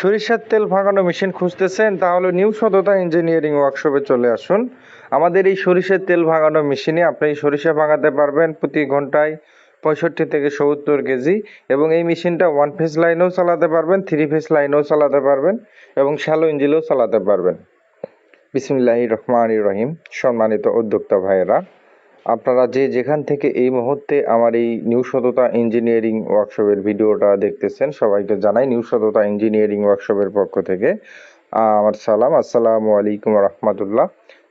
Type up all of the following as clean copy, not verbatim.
সরিষার তেল ভাঙানো মেশিন খুঁজতেছেন? তাহলে নিউ সততা ইঞ্জিনিয়ারিং ওয়ার্কশপে চলে আসুন। আমাদের এই সরিষার তেল ভাঙানো মেশিনে আপনি সরিষা ভাঙাতে পারবেন প্রতি ঘন্টায় 65 থেকে 70 কেজি, এবং এই মেশিনটা 1 ফেজ লাইনেও চালাতে পারবেন, 3 ফেজ লাইনেও চালাতে পারবেন এবং শ্যালো ইঞ্জিনেও চালাতে পারবেন। বিসমিল্লাহির রহমানির রহিম। সম্মানিত উদ্যোক্তা ভাইয়েরা, আপনারা যে যেখান থেকে এই মুহূর্তে আমার এই নিউ সততা ইঞ্জিনিয়ারিং ওয়ার্কশপের ভিডিওটা দেখতেছেন, সবাইকে জানাই নিউ সততা ইঞ্জিনিয়ারিং ওয়ার্কশপের পক্ষ থেকে আমার সালাম। আসসালামু আলাইকুম রহমতুল্লাহ।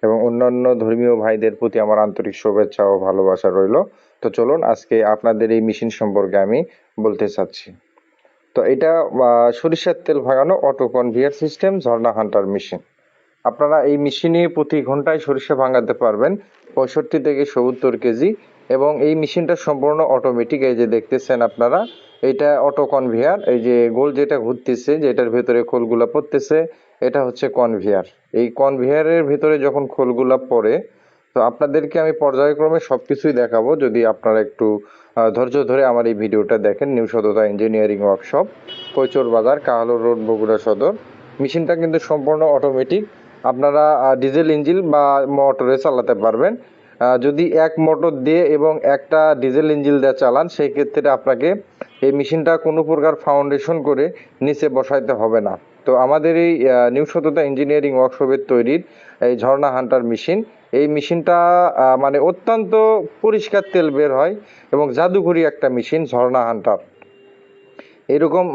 এবং অন্যান্য ধর্মীয় ভাইদের প্রতি আমার আন্তরিক শুভেচ্ছা ও ভালোবাসা রইল। তো চলুন আজকে আপনাদের এই মেশিন সম্পর্কে আমি বলতে চাচ্ছি। তো এটা সরিষার তেল ভাঙানো অটো কনভেয়ার সিস্টেম ঝর্ণা হান্টার মেশিন। আপনারা এই মেশিনে প্রতি ঘন্টায় সরিষা ভাঙাতে পারবেন 65 থেকে 70 কেজি, এবং এই মেশিনটা সম্পূর্ণ অটোমেটিক। এই যে দেখতেছেন আপনারা, এটা অটো কনভেয়ার। এই যে গোল যেটা ঘুরতেছে, যেটার ভেতরে খোলগুলা পড়তেছে, এটা হচ্ছে কনভেয়ার। এই কনভেয়ারের ভেতরে যখন খোলগুলা পড়ে, তো আপনাদেরকে আমি পর্যায়ক্রমে সবকিছুই দেখাবো, যদি আপনারা একটু ধৈর্য ধরে আমার এই ভিডিওটা দেখেন। নিউ সততা ইঞ্জিনিয়ারিং ওয়ার্কশপ, কৈচর বাজার, কাহালো রোড, বগুড়া সদর। মেশিনটা কিন্তু সম্পূর্ণ অটোমেটিক। আপনারা ডিজেল ইঞ্জিন বা মোটরে চালাতে পারবেন। যদি এক মোটর দিয়ে এবং একটা ডিজেল ইঞ্জিন দিয়ে চালান, সেই ক্ষেত্রে আপনাকে এই মেশিনটা কোনো প্রকার ফাউন্ডেশন করে নিচে বসাইতে হবে না। তো আমাদের এই নিউ সততা ইঞ্জিনিয়ারিং ওয়ার্কশপের তৈরির এই ঝর্ণা হান্টার মেশিন, এই মেশিনটা মানে অত্যন্ত পরিষ্কার তেল বের হয় এবং জাদুঘরি একটা মেশিন ঝর্ণা হান্টার। এরকম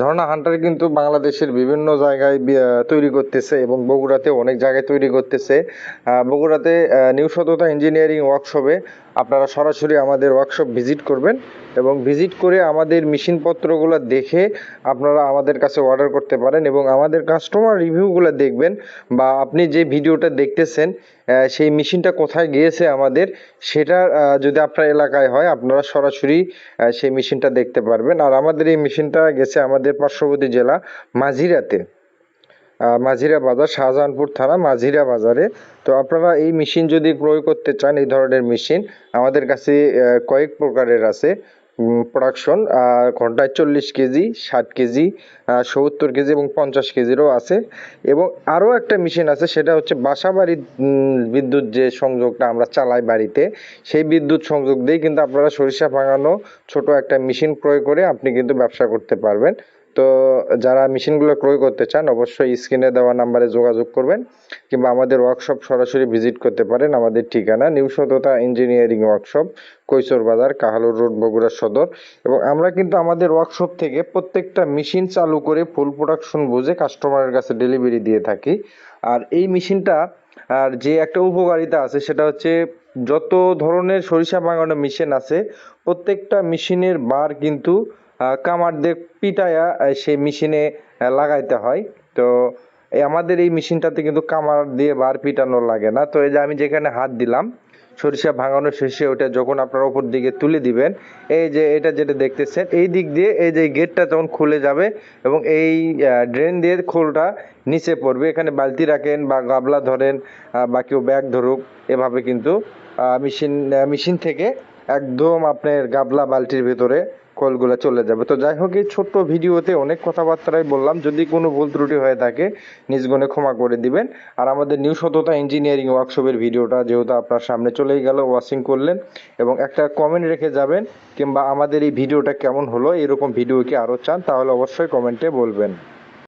ঝর্ণা হান্টার কিন্তু বাংলাদেশের বিভিন্ন জায়গায় তৈরি করতেছে এবং বগুড়াতে অনেক জায়গায় তৈরি করতেছে। বগুড়াতে নিউ সততা ইঞ্জিনিয়ারিং ওয়ার্কশপে আপনারা সরাসরি আমাদের ওয়ার্কশপ ভিজিট করবেন এবং ভিজিট করে আমাদের মেশিনপত্রগুলো দেখে আপনারা আমাদের কাছে অর্ডার করতে পারেন এবং আমাদের কাস্টমার রিভিউগুলো দেখবেন, বা আপনি যে ভিডিওটা দেখতেছেন সেই মেশিনটা কোথায় গিয়েছে আমাদের, সেটা যদি আপনার এলাকায় হয় আপনারা সরাসরি সেই মেশিনটা দেখতে পারবেন। আর আমাদের এই মেশিনটা গেছে আমাদের পার্শ্ববর্তী জেলা মাঝিরাতে, মাঝিরা বাজার, শাহজাহানপুর থানা মাঝিরা বাজারে। তো আপনারা এই মেশিন যদি ক্রয় করতে চান, এই ধরনের মেশিন আমাদের কাছে কয়েক প্রকারের আছে। প্রোডাকশন ঘন্টায় 40 কেজি, 60 কেজি, 70 কেজি এবং 50 কেজিরও আছে। এবং আরও একটা মেশিন আছে, সেটা হচ্ছে বাসা বাড়ির বিদ্যুৎ যে সংযোগটা আমরা চালাই বাড়িতে, সেই বিদ্যুৎ সংযোগ দিয়ে কিন্তু আপনারা সরিষা ভাঙানো ছোট একটা মেশিন ক্রয় করে আপনি কিন্তু ব্যবসা করতে পারবেন। তো যারা মেশিনগুলো ক্রয় করতে চান অবশ্যই স্ক্রিনে দেওয়া নাম্বারে যোগাযোগ করবেন, কিংবা আমাদের ওয়ার্কশপ সরাসরি ভিজিট করতে পারেন। আমাদের ঠিকানা নিউ সততা ইঞ্জিনিয়ারিং ওয়ার্কশপ, কৈচর বাজার, কাহালু রোড, বগুড়া সদর। এবং আমরা কিন্তু আমাদের ওয়ার্কশপ থেকে প্রত্যেকটা মেশিন চালু করে ফুল প্রোডাকশন বুঝে কাস্টমারের কাছে ডেলিভারি দিয়ে থাকি। আর এই মেশিনটা আর যে একটা উপকারিতা আছে, সেটা হচ্ছে যত ধরনের সরিষা ভাঙানো মেশিন আছে প্রত্যেকটা মেশিনের বার কিন্তু কামার দিয়ে পিটায়া সেই মেশিনে লাগাইতে হয়। তো আমাদের এই মেশিনটাতে কিন্তু কামার দিয়ে বার পিটানো লাগে না। তো এই যে আমি যেখানে হাত দিলাম সরিষা ভাঙানো শেষে, ওটা যখন আপনারা উপর দিকে তুলে দিবেন, এই যে এটা যেটা দেখতেছেন, এই দিক দিয়ে এই যে গেটটা তখন খুলে যাবে এবং এই ড্রেন দিয়ে খোলটা নিচে পড়বে। এখানে বালতি রাখেন বা গাবলা ধরেন বা কেউ ব্যাগ ধরুক, এভাবে কিন্তু মেশিন থেকে একদম আপনার গাবলা বালতির ভেতরে কলগুলো চলে যাবে। তো যাই হোক, এই ছোট্ট ভিডিওতে অনেক কথাবার্তাই বললাম। যদি কোনো ভুল ত্রুটি হয়ে থাকে নিজ গুণে ক্ষমা করে দিবেন। আর আমাদের নিউ সততা ইঞ্জিনিয়ারিং ওয়ার্কশপের ভিডিওটা যেহেতু আপনার সামনে চলেই গেল, ওয়াচিং করলেন, এবং একটা কমেন্ট রেখে যাবেন, কিংবা আমাদের এই ভিডিওটা কেমন হলো, এরকম ভিডিও কি আরও চান, তাহলে অবশ্যই কমেন্টে বলবেন।